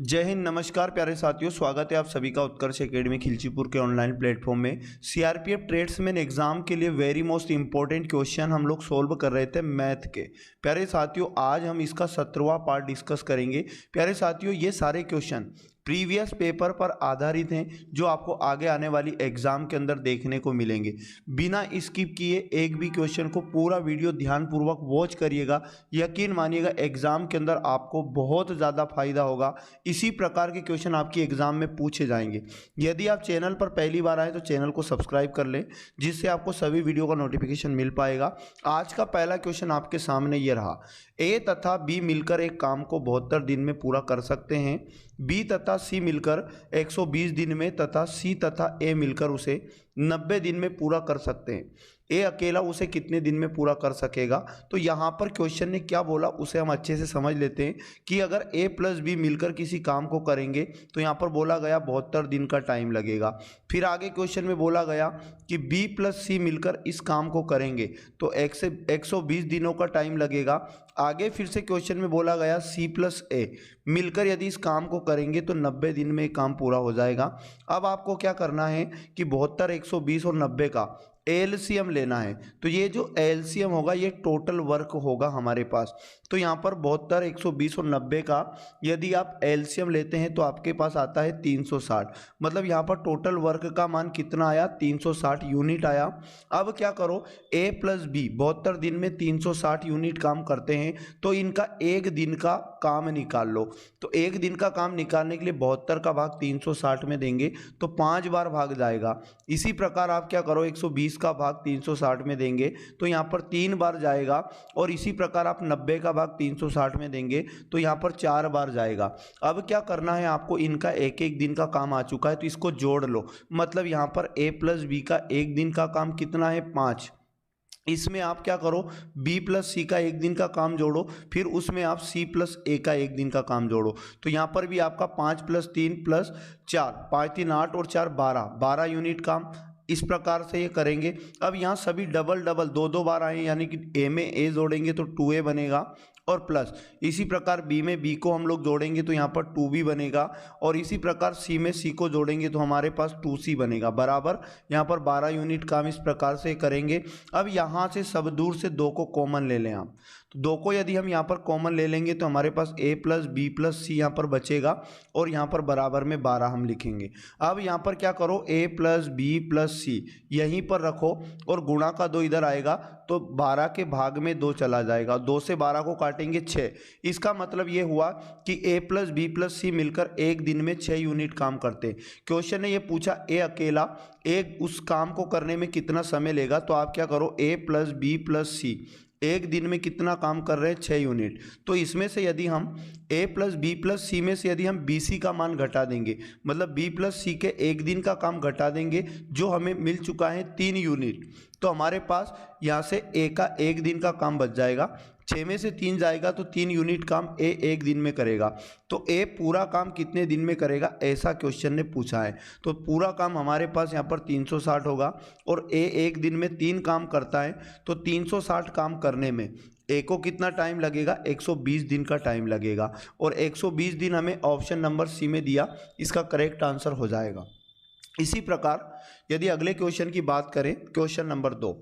जय हिंद, नमस्कार प्यारे साथियों। स्वागत है आप सभी का उत्कर्ष एकेडमी खिलचीपुर के ऑनलाइन प्लेटफॉर्म में। सीआरपीएफ ट्रेड्समैन एग्जाम के लिए वेरी मोस्ट इंपॉर्टेंट क्वेश्चन हम लोग सोल्व कर रहे थे मैथ के। प्यारे साथियों, आज हम इसका 17वां पार्ट डिस्कस करेंगे। प्यारे साथियों, ये सारे क्वेश्चन प्रीवियस पेपर पर आधारित हैं जो आपको आगे आने वाली एग्जाम के अंदर देखने को मिलेंगे। बिना स्किप किए एक भी क्वेश्चन को पूरा वीडियो ध्यानपूर्वक वॉच करिएगा। यकीन मानिएगा एग्जाम के अंदर आपको बहुत ज़्यादा फायदा होगा। इसी प्रकार के क्वेश्चन आपकी एग्जाम में पूछे जाएंगे। यदि आप चैनल पर पहली बार आए तो चैनल को सब्सक्राइब कर लें, जिससे आपको सभी वीडियो का नोटिफिकेशन मिल पाएगा। आज का पहला क्वेश्चन आपके सामने ये रहा। ए तथा बी मिलकर एक काम को 72 दिन में पूरा कर सकते हैं। बी तथा सी मिलकर 120 दिन में तथा सी तथा ए मिलकर उसे 90 दिन में पूरा कर सकते हैं। ए अकेला उसे कितने दिन में पूरा कर सकेगा? तो यहाँ पर क्वेश्चन ने क्या बोला उसे हम अच्छे से समझ लेते हैं कि अगर ए प्लस बी मिलकर किसी काम को करेंगे तो यहाँ पर बोला गया 72 दिन का टाइम लगेगा। फिर आगे क्वेश्चन में बोला गया कि बी प्लस सी मिलकर इस काम को करेंगे तो 120 दिनों का टाइम लगेगा। आगे फिर से क्वेश्चन में बोला गया सी प्लस ए मिलकर यदि इस काम को करेंगे तो 90 दिन में काम पूरा हो जाएगा। अब आपको क्या करना है कि 72, 120 और 90 का एलसीएम लेना है। तो ये जो एलसीएम होगा ये टोटल वर्क होगा हमारे पास। तो यहाँ पर 72, 120 और 90 का यदि आप एलसीएम लेते हैं तो आपके पास आता है 360। मतलब यहाँ पर टोटल वर्क का मान कितना आया? 360 यूनिट आया। अब क्या करो, ए प्लस बी 72 दिन में 360 यूनिट काम करते हैं तो इनका एक दिन का काम निकाल लो। तो एक दिन का काम निकालने के लिए 72 का भाग 360 में देंगे तो 5 बार भाग जाएगा। इसी प्रकार आप क्या करो, 120 का भाग 360 में देंगे तो यहाँ पर 3 बार जाएगा। और इसी प्रकार आप 90 का भाग 360 में देंगे तो यहाँ पर 4 बार जाएगा। अब क्या करना है आपको, इनका एक एक दिन का काम आ चुका है तो इसको जोड़ लो। मतलब यहाँ पर ए प्लस बी का एक दिन का काम कितना है? 5। इसमें आप क्या करो, b प्लस सी का एक दिन का काम जोड़ो, फिर उसमें आप c प्लस ए का एक दिन का काम जोड़ो। तो यहाँ पर भी आपका 5 प्लस 3 प्लस 4, 5 3 8 और 4 12 यूनिट काम। इस प्रकार से ये करेंगे। अब यहाँ सभी डबल डबल दो बार आए, यानी कि ए में ए जोड़ेंगे तो 2a बनेगा और प्लस इसी प्रकार बी में बी को हम लोग जोड़ेंगे तो यहाँ पर 2b बनेगा और इसी प्रकार सी में सी को जोड़ेंगे तो हमारे पास 2c बनेगा बराबर। यहाँ पर 12 यूनिट काम इस प्रकार से करेंगे। अब यहाँ से सब दूर से 2 को कॉमन ले लें आप। तो 2 को यदि हम यहाँ पर कॉमन ले लेंगे तो हमारे पास a प्लस बी प्लस सी यहाँ पर बचेगा और यहाँ पर बराबर में 12 हम लिखेंगे। अब यहाँ पर क्या करो, a प्लस बी प्लस सी यहीं पर रखो और गुणा का 2 इधर आएगा तो 12 के भाग में 2 चला जाएगा। 2 से 12 को काटेंगे 6। इसका मतलब ये हुआ कि a प्लस बी प्लस सी मिलकर एक दिन में 6 यूनिट काम करते हैं। क्वेश्चन ने ये पूछा a अकेला एक उस काम को करने में कितना समय लेगा। तो आप क्या करो, a प्लस बी प्लस सी एक दिन में कितना काम कर रहे हैं? 6 यूनिट। तो इसमें से यदि हम a प्लस बी प्लस सी में से यदि हम बी सी का मान घटा देंगे, मतलब b प्लस सी के एक दिन का काम घटा देंगे जो हमें मिल चुका है 3 यूनिट, तो हमारे पास यहाँ से a का एक दिन का काम बच जाएगा। 6 में से 3 जाएगा तो 3 यूनिट काम a एक दिन में करेगा। तो a पूरा काम कितने दिन में करेगा, ऐसा क्वेश्चन ने पूछा है। तो पूरा काम हमारे पास यहाँ पर 360 होगा और a एक दिन में 3 काम करता है तो 360 काम करने में a को कितना टाइम लगेगा? 120 दिन का टाइम लगेगा। और 120 दिन हमें ऑप्शन नंबर सी में दिया, इसका करेक्ट आंसर हो जाएगा। इसी प्रकार यदि अगले क्वेश्चन की बात करें, क्वेश्चन नंबर 2,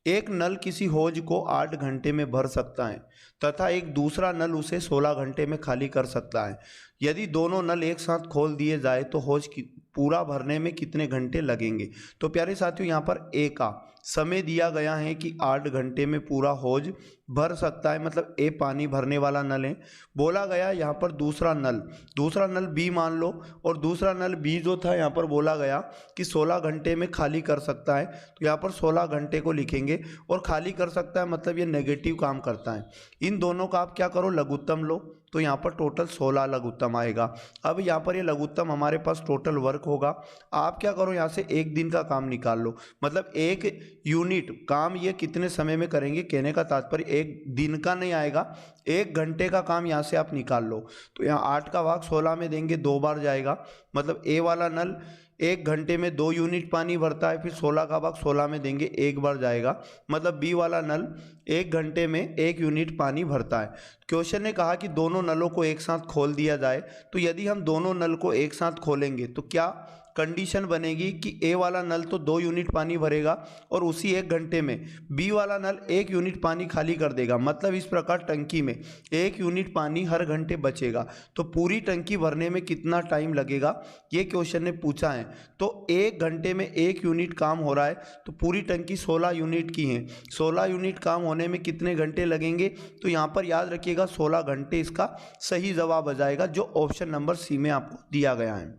एक नल किसी हौज को 8 घंटे में भर सकता है तथा एक दूसरा नल उसे 16 घंटे में खाली कर सकता है। यदि दोनों नल एक साथ खोल दिए जाए तो हौज पूरा भरने में कितने घंटे लगेंगे? तो प्यारे साथियों, यहाँ पर ए का समय दिया गया है कि 8 घंटे में पूरा हौज भर सकता है, मतलब ए पानी भरने वाला नल है। बोला गया यहाँ पर दूसरा नल बी मान लो और दूसरा नल बी जो था यहाँ पर बोला गया कि 16 घंटे में खाली कर सकता है। तो यहाँ पर 16 घंटे को लिखेंगे और खाली कर सकता है मतलब ये नेगेटिव काम करता है। इन दोनों का आप क्या करो, लघुत्तम लो। तो यहाँ पर टोटल 16 लघुत्तम आएगा। अब यहाँ पर ये लघुत्तम हमारे पास टोटल वर्क होगा। आप क्या करो, यहाँ से एक दिन का काम निकाल लो, मतलब एक यूनिट काम ये कितने समय में करेंगे। कहने का तात्पर्य एक दिन का नहीं आएगा, 1 घंटे का काम यहाँ से आप निकाल लो। तो यहाँ 8 का भाग 16 में देंगे, 2 बार जाएगा। मतलब ए वाला नल 1 घंटे में 2 यूनिट पानी भरता है, फिर 16 का भाग 16 में देंगे, एक बार जाएगा, मतलब बी वाला नल 1 घंटे में 1 यूनिट पानी भरता है। क्वेश्चन ने कहा कि दोनों नलों को एक साथ खोल दिया जाए, तो यदि हम दोनों नल को एक साथ खोलेंगे तो क्या कंडीशन बनेगी कि ए वाला नल तो 2 यूनिट पानी भरेगा और उसी 1 घंटे में बी वाला नल 1 यूनिट पानी खाली कर देगा। मतलब इस प्रकार टंकी में 1 यूनिट पानी हर घंटे बचेगा। तो पूरी टंकी भरने में कितना टाइम लगेगा, ये क्वेश्चन ने पूछा है। तो 1 घंटे में 1 यूनिट काम हो रहा है, तो पूरी टंकी 16 यूनिट की है। 16 यूनिट काम होने में कितने घंटे लगेंगे, तो यहाँ पर याद रखिएगा 16 घंटे इसका सही जवाब आ जाएगा, जो ऑप्शन नंबर सी में आपको दिया गया है।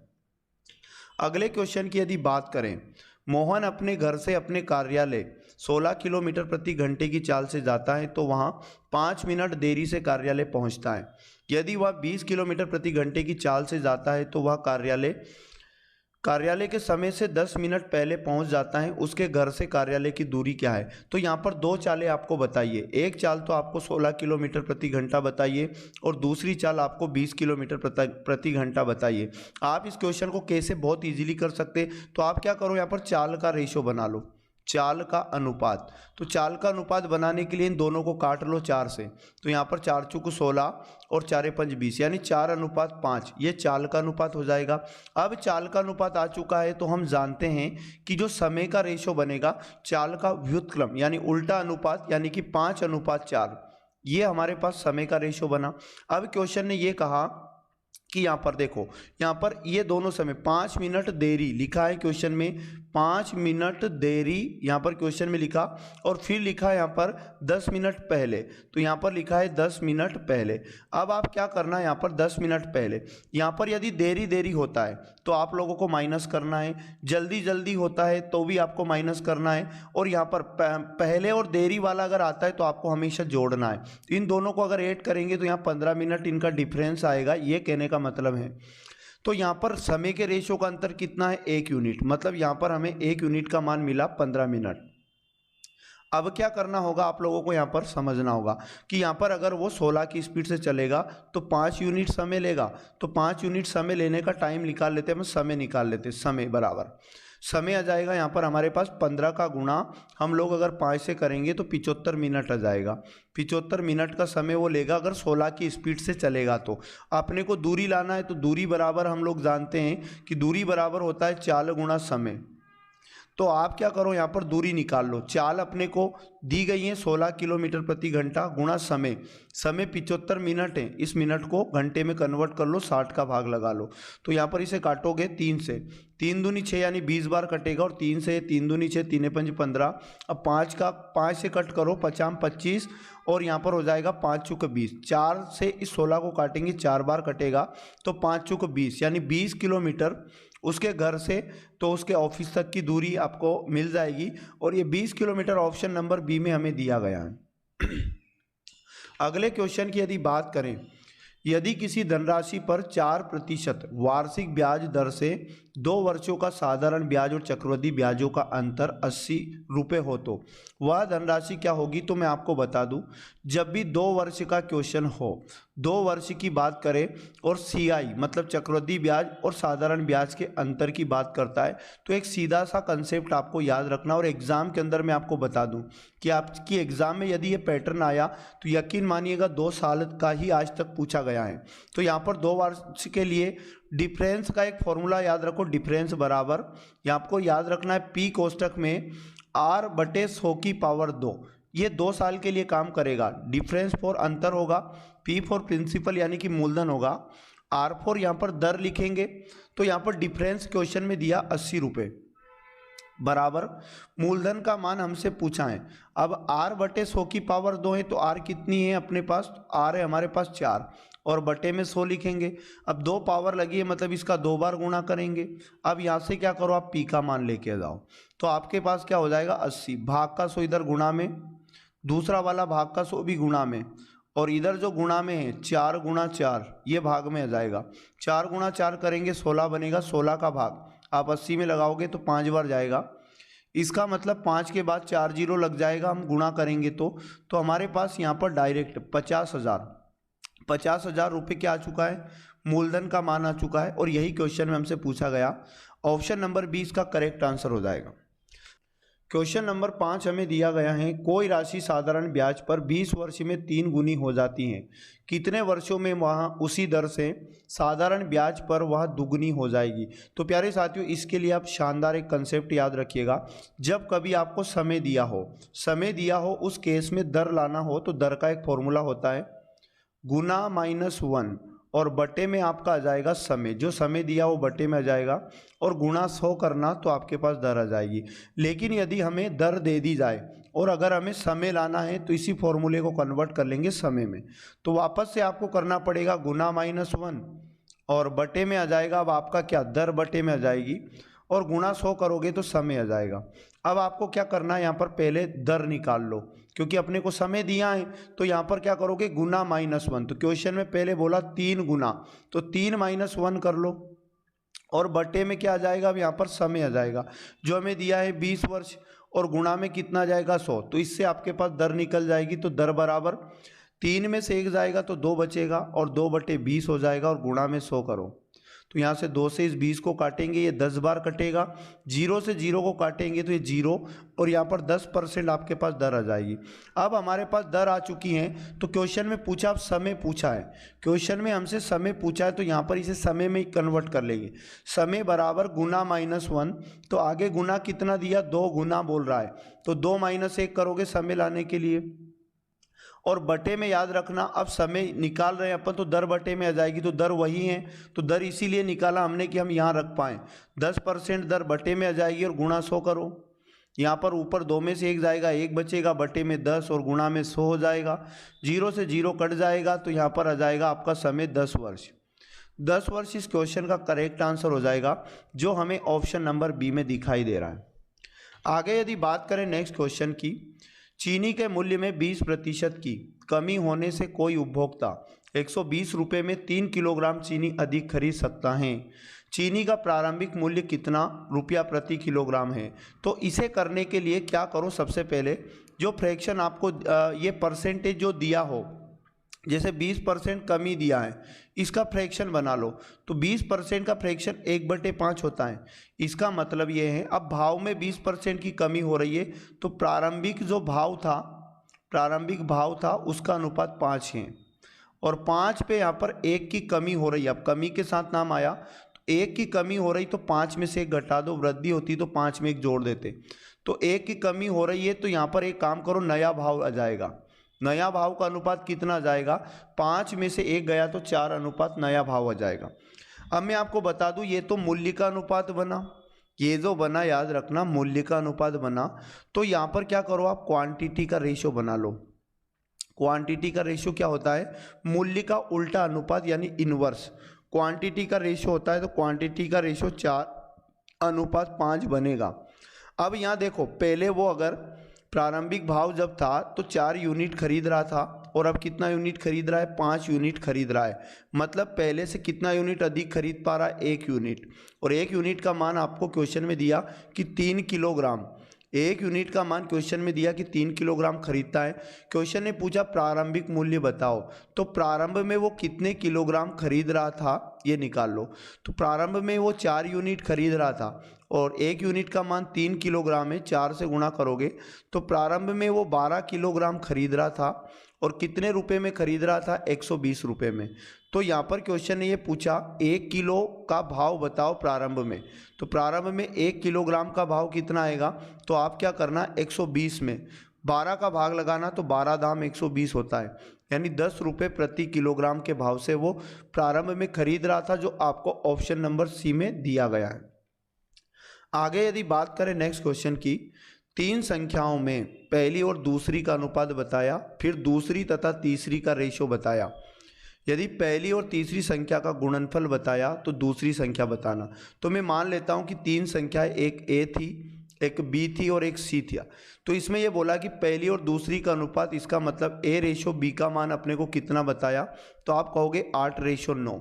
अगले क्वेश्चन की यदि बात करें, मोहन अपने घर से अपने कार्यालय 16 किलोमीटर प्रति घंटे की चाल से जाता है, तो वहाँ 5 मिनट देरी से कार्यालय पहुँचता है। यदि वह 20 किलोमीटर प्रति घंटे की चाल से जाता है, तो वह कार्यालय के समय से 10 मिनट पहले पहुंच जाता है। उसके घर से कार्यालय की दूरी क्या है। तो यहाँ पर 2 चालें आपको बताइए। एक चाल तो आपको 16 किलोमीटर प्रति घंटा बताइए और दूसरी चाल आपको 20 किलोमीटर प्रति घंटा बताइए। आप इस क्वेश्चन को कैसे बहुत इजीली कर सकते, तो आप क्या करो, यहाँ पर चाल का रेशो बना लो, चाल का अनुपात। तो चाल का अनुपात बनाने के लिए इन दोनों को काट लो 4 से। तो यहाँ पर 4 चौक 16 और 4 5 20, यानी 4:5, ये चाल का अनुपात हो जाएगा। अब चाल का अनुपात आ चुका है, तो हम जानते हैं कि जो समय का रेशो बनेगा, चाल का व्युत्क्रम यानी उल्टा अनुपात, यानी कि 5:4, ये हमारे पास समय का रेशो बना। अब क्वेश्चन ने ये कहा कि यहाँ पर देखो, यहाँ पर ये दोनों समय 5 मिनट देरी लिखा है क्वेश्चन में, 5 मिनट देरी यहाँ पर क्वेश्चन में लिखा, और फिर लिखा है यहाँ पर 10 मिनट पहले। तो यहाँ पर लिखा है 10 मिनट पहले। अब आप क्या करना है, यहाँ पर 10 मिनट पहले, यहाँ पर यदि देरी होता है तो आप लोगों को माइनस करना है, जल्दी होता है तो भी आपको माइनस करना है, और यहाँ पर पहले और देरी वाला अगर आता है तो आपको हमेशा जोड़ना है। इन दोनों को अगर ऐड करेंगे तो यहाँ 15 मिनट इनका डिफरेंस आएगा, ये कहने का मतलब है। तो यहाँ पर समय के रेशो का अंतर कितना है, 1 यूनिट, मतलब यहाँ पर हमें 1 यूनिट का मान मिला 15 मिनट। अब क्या करना होगा, आप लोगों को यहाँ पर समझना होगा कि यहाँ पर अगर वो 16 की स्पीड से चलेगा तो 5 यूनिट समय लेगा। तो 5 यूनिट समय लेने का टाइम निकाल लेते हैं, हम समय निकाल लेते हैं। समय बराबर समय आ जाएगा यहाँ पर हमारे पास 15 का गुणा हम लोग अगर 5 से करेंगे तो 75 मिनट आ जाएगा। 75 मिनट का समय वो लेगा अगर 16 की स्पीड से चलेगा। तो अपने को दूरी लाना है, तो दूरी बराबर हम लोग जानते हैं कि दूरी बराबर होता है चाल गुणा समय। तो आप क्या करो, यहाँ पर दूरी निकाल लो। चाल अपने को दी गई है 16 किलोमीटर प्रति घंटा गुणा समय 75 मिनट है, इस मिनट को घंटे में कन्वर्ट कर लो, 60 का भाग लगा लो। तो यहाँ पर इसे काटोगे 3 से, 3 दूनी 6 यानी 20 बार कटेगा, और 3 से 3 दूनी 6, 3 5 15। अब 5 से कट करो, 50 25, और यहाँ पर हो जाएगा 5 चौक 20। 4 से इस 16 को काटेंगे, 4 बार कटेगा, तो 5 चौक 20 यानी 20 किलोमीटर उसके घर से तो उसके ऑफिस तक की दूरी आपको मिल जाएगी, और ये 20 किलोमीटर ऑप्शन नंबर बी में हमें दिया गया है। अगले क्वेश्चन की यदि बात करें, यदि किसी धनराशि पर 4% वार्षिक ब्याज दर से 2 वर्षों का साधारण ब्याज और चक्रवृद्धि ब्याजों का अंतर 80 रुपये हो, तो वह धनराशि क्या होगी। तो मैं आपको बता दूं, जब भी 2 वर्ष का क्वेश्चन हो, 2 वर्ष की बात करें और CI मतलब चक्रवृद्धि ब्याज और साधारण ब्याज के अंतर की बात करता है, तो एक सीधा सा कंसेप्ट आपको याद रखना। और एग्जाम के अंदर मैं आपको बता दूं कि आपकी एग्जाम में यदि ये पैटर्न आया तो यकीन मानिएगा 2 साल का ही आज तक पूछा गया है। तो यहाँ पर 2 वर्ष के लिए डिफरेंस का एक फॉर्मूला याद रखो, डिफरेंस बराबर यहाँ आपको याद रखना है P कोष्टक में R/100 की पावर 2। ये 2 साल के लिए काम करेगा। डिफरेंस फॉर अंतर होगा, P फॉर प्रिंसिपल यानी कि मूलधन होगा, R फॉर यहाँ पर दर लिखेंगे। तो यहाँ पर डिफरेंस क्वेश्चन में दिया 80 रुपये बराबर मूलधन का मान हमसे पूछा है। अब R/100 की पावर 2 है, तो R कितनी है अपने पास, R है हमारे पास 4, और बटे में 100 लिखेंगे। अब 2 पावर लगी है, मतलब इसका 2 बार गुणा करेंगे। अब यहाँ से क्या करो, आप P का मान लेके जाओ, तो आपके पास क्या हो जाएगा 80, भाग का 100 इधर गुणा में, दूसरा वाला भाग का 100 भी गुणा में, और इधर जो गुणा में है 4 गुणा 4 ये भाग में आ जाएगा। 4 गुणा 4 करेंगे 16 बनेगा, 16 का भाग आप 80 में लगाओगे तो 5 बार जाएगा। इसका मतलब 5 के बाद 4 जीरो लग जाएगा, हम गुणा करेंगे तो हमारे पास यहाँ पर डायरेक्ट 50,000 रुपये क्या आ चुका है, मूलधन का मान आ चुका है और यही क्वेश्चन में हमसे पूछा गया। ऑप्शन नंबर 20 का करेक्ट आंसर हो जाएगा। क्वेश्चन नंबर 5 हमें दिया गया है, कोई राशि साधारण ब्याज पर 20 वर्ष में 3 गुनी हो जाती है, कितने वर्षों में वहाँ उसी दर से साधारण ब्याज पर वह दुगनी हो जाएगी। तो प्यारे साथियों, इसके लिए आप शानदार एक कंसेप्ट याद रखिएगा। जब कभी आपको समय दिया हो उस केस में दर लाना हो तो दर का एक फॉर्मूला होता है गुना -1 और बटे में आपका आ जाएगा समय, जो समय दिया वो बटे में आ जाएगा और गुणा 100 करना तो आपके पास दर आ जाएगी। लेकिन यदि हमें दर दे दी जाए और अगर हमें समय लाना है तो इसी फॉर्मूले को कन्वर्ट कर लेंगे समय में। तो वापस से आपको करना पड़ेगा गुना -1 और बटे में आ जाएगा अब आपका क्या, दर बटे में आ जाएगी और गुणा 100 करोगे तो समय आ जाएगा। अब आपको क्या करना है, यहाँ पर पहले दर निकाल लो क्योंकि अपने को समय दिया है। तो यहाँ पर क्या करोगे, गुना -1। तो क्वेश्चन में पहले बोला 3 गुना, तो 3 - 1 कर लो और बटे में क्या आ जाएगा, अब यहाँ पर समय आ जाएगा जो हमें दिया है 20 वर्ष और गुणा में कितना आ जाएगा 100। तो इससे आपके पास दर निकल जाएगी। तो दर बराबर 3 में से 1 जाएगा तो 2 बचेगा और 2/20 हो जाएगा और गुणा में 100 करो। तो यहाँ से 2 से इस 20 को काटेंगे, ये 10 बार कटेगा। 0 से 0 को काटेंगे तो ये 0 और यहाँ पर 10% आपके पास दर आ जाएगी। अब हमारे पास दर आ चुकी है तो क्वेश्चन में पूछा, अब समय पूछा है, क्वेश्चन में हमसे समय पूछा है तो यहाँ पर इसे समय में ही कन्वर्ट कर लेंगे। समय बराबर गुना -1, तो आगे गुना कितना दिया, 2 गुना बोल रहा है तो 2 - 1 करोगे समय लाने के लिए और बटे में याद रखना अब समय निकाल रहे हैं अपन तो दर बटे में आ जाएगी। तो दर वही है तो दर इसीलिए निकाला हमने कि हम यहाँ रख पाएँ। 10% दर बटे में आ जाएगी और गुणा 100 करो। यहाँ पर ऊपर 2 में से 1 जाएगा, 1 बचेगा, बटे में 10 और गुणा में 100 हो जाएगा। 0 से 0 कट जाएगा तो यहाँ पर आ जाएगा आपका समय 10 वर्ष। 10 वर्ष इस क्वेश्चन का करेक्ट आंसर हो जाएगा जो हमें ऑप्शन नंबर बी में दिखाई दे रहा है। आगे यदि बात करें नेक्स्ट क्वेश्चन की, चीनी के मूल्य में 20% की कमी होने से कोई उपभोक्ता 120 रुपये में 3 किलोग्राम चीनी अधिक खरीद सकता है। चीनी का प्रारंभिक मूल्य कितना रुपया प्रति किलोग्राम है। तो इसे करने के लिए क्या करो, सबसे पहले जो फ्रैक्शन आपको ये परसेंटेज जो दिया हो, जैसे 20% कमी दिया है, इसका फ्रैक्शन बना लो। तो 20% का फ्रैक्शन 1/5 होता है। इसका मतलब ये है अब भाव में 20% की कमी हो रही है तो प्रारंभिक जो भाव था उसका अनुपात 5 है और 5 पे यहाँ पर 1 की कमी हो रही है। अब कमी के साथ नाम आया तो 1 की कमी हो रही तो 5 में से 1 घटा दो, वृद्धि होती तो 5 में 1 जोड़ देते। तो 1 की कमी हो रही है तो यहाँ पर एक काम करो, नया भाव आ जाएगा। नया भाव का अनुपात कितना आ जाएगा, 5 में से 1 गया तो 4 अनुपात नया भाव आ जाएगा। अब मैं आपको बता दूं ये तो मूल्य का अनुपात बना, ये जो बना याद रखना मूल्य का अनुपात बना। तो यहाँ पर क्या करो, आप क्वांटिटी का रेशियो बना लो। क्वांटिटी का रेशियो क्या होता है, मूल्य का उल्टा अनुपात यानी इनवर्स। क्वांटिटी का रेशियो होता है तो क्वांटिटी का रेशियो 4:5 बनेगा। अब यहाँ देखो, पहले वो अगर प्रारंभिक भाव जब था तो 4 यूनिट खरीद रहा था और अब कितना यूनिट खरीद रहा है, 5 यूनिट खरीद रहा है। मतलब पहले से कितना यूनिट अधिक खरीद पा रहा है, 1 यूनिट। और 1 यूनिट का मान आपको क्वेश्चन में दिया कि 3 किलोग्राम। 1 यूनिट का मान क्वेश्चन में दिया कि 3 किलोग्राम खरीदता है। क्वेश्चन ने पूछा प्रारंभिक मूल्य बताओ, तो प्रारंभ में वो कितने किलोग्राम खरीद रहा था ये निकाल लो। तो प्रारंभ में वो 4 यूनिट खरीद रहा था और 1 यूनिट का मान 3 किलोग्राम है, 4 से गुणा करोगे तो प्रारंभ में वो 12 किलोग्राम खरीद रहा था और कितने रुपए में खरीद रहा था, 120 रुपये में। तो यहाँ पर क्वेश्चन ने ये पूछा 1 किलो का भाव बताओ प्रारंभ में। तो प्रारंभ में 1 किलोग्राम का भाव कितना आएगा, तो आप क्या करना, 120 में 12 का भाग लगाना तो 12 दाम 120 होता है, यानी 10 रुपये प्रति किलोग्राम के भाव से वो प्रारंभ में खरीद रहा था, जो आपको ऑप्शन नंबर सी में दिया गया है। आगे यदि बात करें नेक्स्ट क्वेश्चन की, 3 संख्याओं में पहली और दूसरी का अनुपात बताया, फिर दूसरी तथा तीसरी का रेशियो बताया। यदि पहली और तीसरी संख्या का गुणनफल बताया तो दूसरी संख्या बताना। तो मैं मान लेता हूं कि 3 संख्याएं, एक ए थी, एक बी थी और एक सी थी। तो इसमें यह बोला कि पहली और दूसरी का अनुपात, इसका मतलब ए रेशो बी का मान अपने को कितना बताया, तो आप कहोगे 8:9।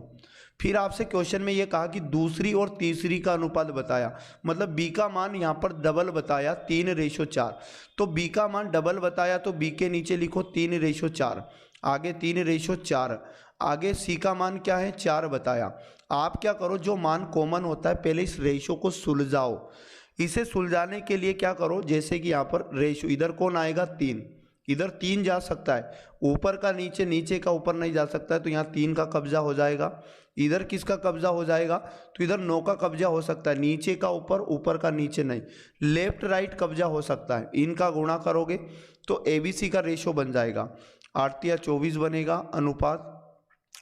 फिर आपसे क्वेश्चन में ये कहा कि दूसरी और तीसरी का अनुपात बताया, मतलब बी का मान यहाँ पर डबल बताया 3:4। तो बी का मान डबल बताया तो बी के नीचे लिखो 3:4, आगे 3:4। आगे सी का मान क्या है 4 बताया। आप क्या करो, जो मान कॉमन होता है पहले इस रेशो को सुलझाओ। इसे सुलझाने के लिए क्या करो, जैसे कि यहाँ पर रेशो इधर कौन आएगा 3, इधर 3 जा सकता है, ऊपर का नीचे, नीचे का ऊपर नहीं जा सकता है, तो यहाँ 3 का कब्जा हो जाएगा। इधर किसका कब्जा हो जाएगा, तो इधर 9 का कब्जा हो सकता है, नीचे का ऊपर, ऊपर का नीचे नहीं, लेफ्ट राइट कब्जा हो सकता है। इनका गुणा करोगे तो ABC का रेशो बन जाएगा 8 या 24 बनेगा अनुपात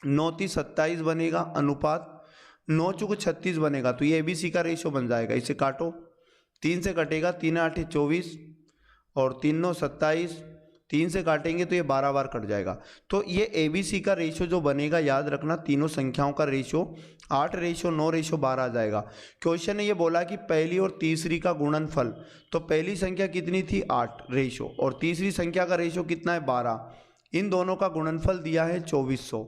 9 × 27 बनेगा अनुपात 9 × 36 बनेगा। तो ये ABC का रेशो बन जाएगा। इसे काटो, 3 से कटेगा, 3 8 24 और 3 9 27, 3 से काटेंगे तो ये 12 बार कट जाएगा। तो ये ABC का रेशो जो बनेगा, याद रखना तीनों संख्याओं का रेशो 8:9:12 आ जाएगा। क्वेश्चन ने ये बोला कि पहली और तीसरी का गुणनफल, तो पहली संख्या कितनी थी 8 रेशो, और तीसरी संख्या का रेशो कितना है 12, इन दोनों का गुणनफल दिया है 2400।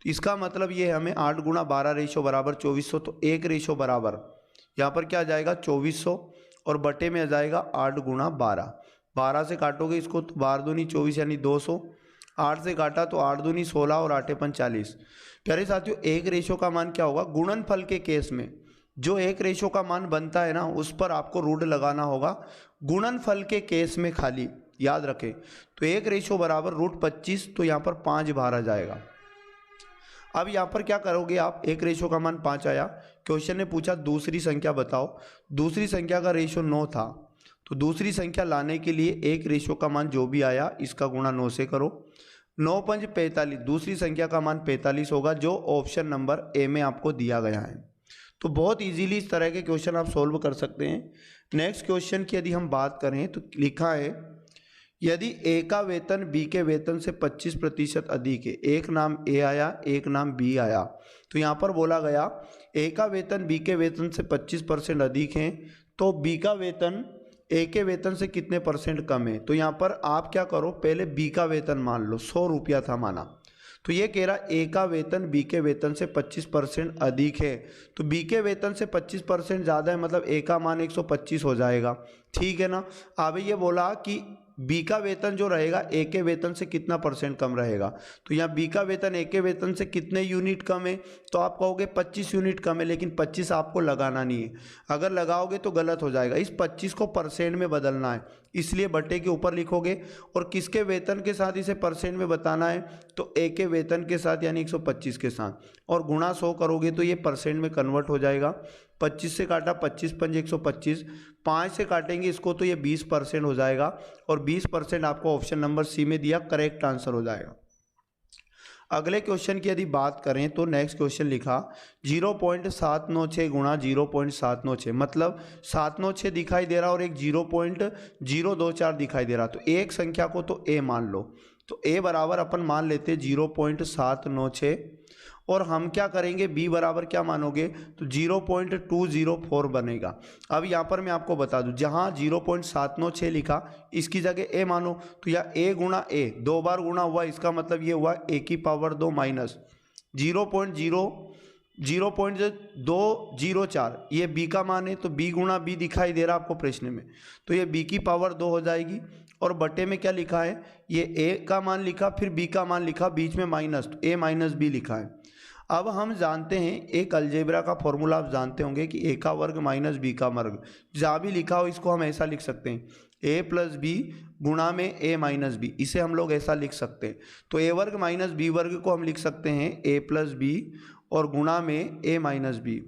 तो इसका मतलब ये हमें 8 × 12 रेशो बराबर 2400, तो 1 रेशो बराबर यहाँ पर क्या आ जाएगा 2400 और बटे में आ जाएगा 8 × 12। 12 से काटोगे इसको तो 12 दूनी 24 यानी 200, 8 से काटा तो 8 दूनी 16 और 8 × 40। प्यारे साथियों, एक रेशो का मान क्या होगा, गुणनफल के केस में जो एक रेशो का मान बनता है ना, उस पर आपको रूढ़ लगाना होगा। गुणनफल के केस में खाली याद रखें, तो 1 रेशो बराबर √25, तो यहाँ पर 5 बाहर आ जाएगा। अब यहाँ पर क्या करोगे आप, एक रेशो का मान 5 आया, क्वेश्चन ने पूछा दूसरी संख्या बताओ, दूसरी संख्या का रेशो 9 था, तो दूसरी संख्या लाने के लिए एक रेशो का मान जो भी आया इसका गुणा 9 से करो। 9 × 5 = 45, दूसरी संख्या का मान 45 होगा, जो ऑप्शन नंबर ए में आपको दिया गया है। तो बहुत इजीली इस तरह के क्वेश्चन आप सोल्व कर सकते हैं। नेक्स्ट क्वेश्चन की यदि हम बात करें तो लिखा है, यदि ए का वेतन बी के वेतन से 25% अधिक है, एक नाम ए आया, एक नाम बी आया, तो यहाँ पर बोला गया ए का वेतन बी के वेतन से 25% अधिक है, तो बी का वेतन ए के वेतन से कितने % कम है। तो यहाँ पर आप क्या करो, पहले बी का वेतन मान लो 100 रुपया था माना, तो ये कह रहा ए का वेतन बी के वेतन से 25% अधिक है, तो बी के वेतन से 25% ज़्यादा है, मतलब ए का मान 125 हो जाएगा, ठीक है ना। अब ये बोला कि बी का वेतन जो रहेगा ए के वेतन से कितना % कम रहेगा, तो यहाँ बी का वेतन ए के वेतन से कितने यूनिट कम है, तो आप कहोगे 25 यूनिट कम है, लेकिन 25 आपको लगाना नहीं है, अगर लगाओगे तो गलत हो जाएगा। इस 25 को % में बदलना है, इसलिए बटे के ऊपर लिखोगे, और किसके वेतन के साथ इसे % में बताना है, तो ए के वेतन के साथ यानी 125 के साथ, और गुणा 100 करोगे तो ये % में कन्वर्ट हो जाएगा। 25 से काटा, 25 × 5 = 125, 5 से काटेंगे इसको तो ये 20% हो जाएगा, और 20% आपको ऑप्शन नंबर सी में दिया, करेक्ट आंसर हो जाएगा। अगले क्वेश्चन की यदि बात करें तो नेक्स्ट क्वेश्चन लिखा 0.796 × 0.796, मतलब 796 दिखाई दे रहा और एक 0.024 दिखाई दे रहा, तो एक संख्या को तो ए मान लो, तो ए बराबर अपन मान लेते 0.796, और हम क्या करेंगे बी बराबर क्या मानोगे, तो 0.204 बनेगा। अब यहाँ पर मैं आपको बता दूं, जहाँ 0.796 लिखा इसकी जगह ए मानो, तो या ए गुणा ए 2 बार गुणा हुआ, इसका मतलब ये हुआ ए की पावर 2 माइनस 0.204, ये बी का मान है, तो बी गुणा बी दिखाई दे रहा आपको प्रश्न में, तो ये बी की पावर 2 हो जाएगी, और बटे में क्या लिखा है, ये ए का मान लिखा, फिर बी का मान लिखा, बीच में माइनस, तो ए माइनस बी लिखा है। अब हम जानते हैं एक अलजेब्रा का फॉर्मूला आप जानते होंगे कि ए का वर्ग माइनस बी का वर्ग, जहाँ भी लिखा हो इसको हम ऐसा लिख सकते हैं, ए प्लस बी गुणा में ए माइनस बी, इसे हम लोग ऐसा लिख सकते हैं। तो ए वर्ग माइनस बी वर्ग को हम लिख सकते हैं ए प्लस बी और गुणा में ए माइनस बी,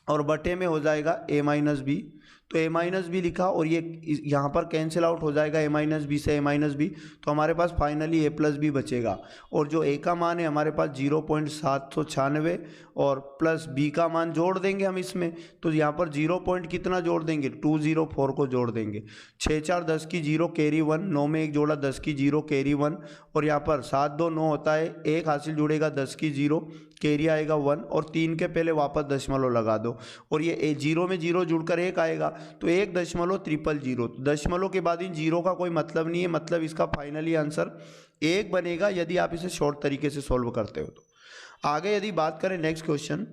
और बटे में हो जाएगा ए माइनस बी, तो ए माइनस बी लिखा, और ये यहाँ पर कैंसिल आउट हो जाएगा ए माइनस बी से ए माइनस बी, तो हमारे पास फाइनली ए प्लस बी बचेगा, और जो ए का मान है हमारे पास 0.796 और प्लस बी का मान जोड़ देंगे हम इसमें, तो यहाँ पर 0 पॉइंट कितना जोड़ देंगे 204 को जोड़ देंगे, 6 4 10 की 0 कैरी 1, 9 में 1 जोड़ा 10 की 0 कैरी 1, और यहाँ पर 7 2 9 होता है, 1 हासिल जुड़ेगा 10 की 0 कैरी आएगा 1, और 3 के पहले वापस दशमलव लगा दो, और ये 0 में 0 जुड़कर 1 आएगा, तो 1.000, दशमलव के बाद इन 0 का कोई मतलब नहीं है, मतलब इसका फाइनली आंसर 1 बनेगा यदि आप इसे शॉर्ट तरीके से सॉल्व करते हो। तो आगे यदि बात करें नेक्स्ट क्वेश्चन,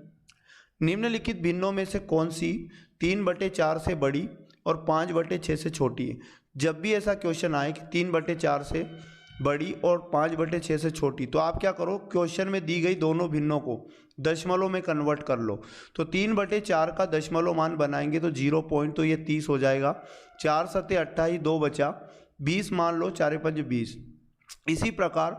निम्नलिखित भिन्नों में से कौन सी 3/4 से बड़ी और 5/6 से छोटी है। जब भी ऐसा क्वेश्चन आए कि 3/4 से बड़ी और 5/6 से छोटी। तो आप क्या करो, क्वेश्चन में दी गई दोनों भिन्नों को दशमलव में कन्वर्ट कर लो। तो 3/4 का दशमलव मान बनाएंगे तो 0 पॉइंट, तो ये 30 हो जाएगा। 4 सत्ते 28, 2 बचा 20 मान लो, 4 5 20। इसी प्रकार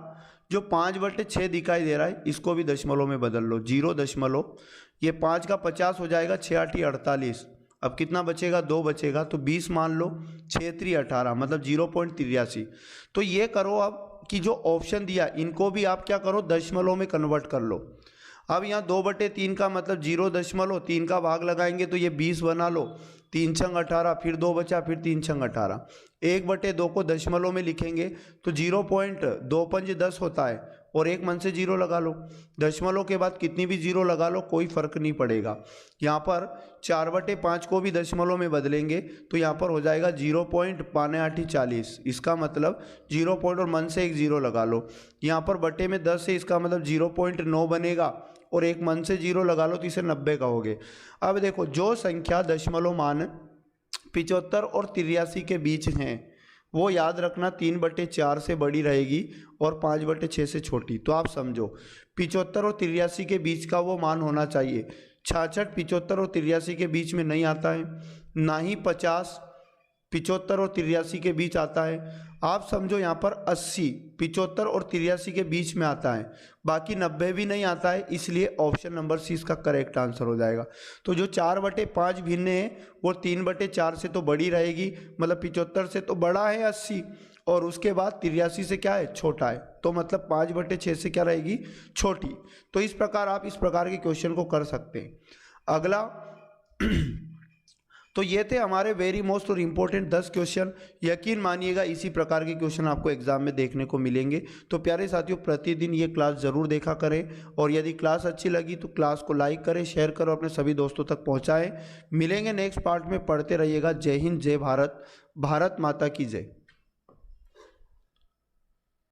जो 5/6 दिखाई दे रहा है इसको भी दशमलव में बदल लो, 0 दशमलव, ये 5 का 50 हो जाएगा, 6 8 48। अब कितना बचेगा, 2 बचेगा, तो 20 मान लो, 6 3 18, मतलब 0.83। तो ये करो अब कि जो ऑप्शन दिया इनको भी आप क्या करो, दशमलव में कन्वर्ट कर लो। अब यहाँ 2/3 का मतलब 0.3 का भाग लगाएंगे तो ये 20 बना लो, 3 छंग 18, फिर 2 बचा, फिर 3 छंग 18। 1/2 को दशमलव में लिखेंगे तो 0.25 10 होता है, और 1 मन से 0 लगा लो। दशमलव के बाद कितनी भी 0 लगा लो, कोई फर्क नहीं पड़ेगा। यहाँ पर 4/5 को भी दशमलव में बदलेंगे तो यहाँ पर हो जाएगा 0.5840। इसका मतलब 0 पॉइंट और मन से एक 0 लगा लो। यहाँ पर बटे में 10 है, इसका मतलब 0.9 बनेगा, और एक मन से 0 लगा लो तो इसे 90 कहोगे। अब देखो, जो संख्या दशमलव मान 75 और 83 के बीच हैं वो याद रखना 3/4 से बड़ी रहेगी और 5/6 से छोटी। तो आप समझो 75 और 83 के बीच का वो मान होना चाहिए। 66 75 और 83 के बीच में नहीं आता है, ना ही 50 75 और 83 के बीच आता है। आप समझो यहाँ पर 80 75 और 83 के बीच में आता है, बाकी 90 भी नहीं आता है, इसलिए ऑप्शन नंबर सी इसका करेक्ट आंसर हो जाएगा। तो जो 4/5 भिन्न है वो 3/4 से तो बड़ी रहेगी, मतलब 75 से तो बड़ा है 80, और उसके बाद 83 से क्या है, छोटा है, तो मतलब 5/6 से क्या रहेगी, छोटी। तो इस प्रकार आप इस प्रकार के क्वेश्चन को कर सकते हैं। अगला तो ये थे हमारे वेरी मोस्ट और इम्पोर्टेंट 10 क्वेश्चन। यकीन मानिएगा इसी प्रकार के क्वेश्चन आपको एग्जाम में देखने को मिलेंगे। तो प्यारे साथियों, प्रतिदिन ये क्लास ज़रूर देखा करें, और यदि क्लास अच्छी लगी तो क्लास को लाइक करें, शेयर करो, अपने सभी दोस्तों तक पहुँचाएँ। मिलेंगे नेक्स्ट पार्ट में, पढ़ते रहिएगा। जय हिंद, जय भारत, भारत माता की जय।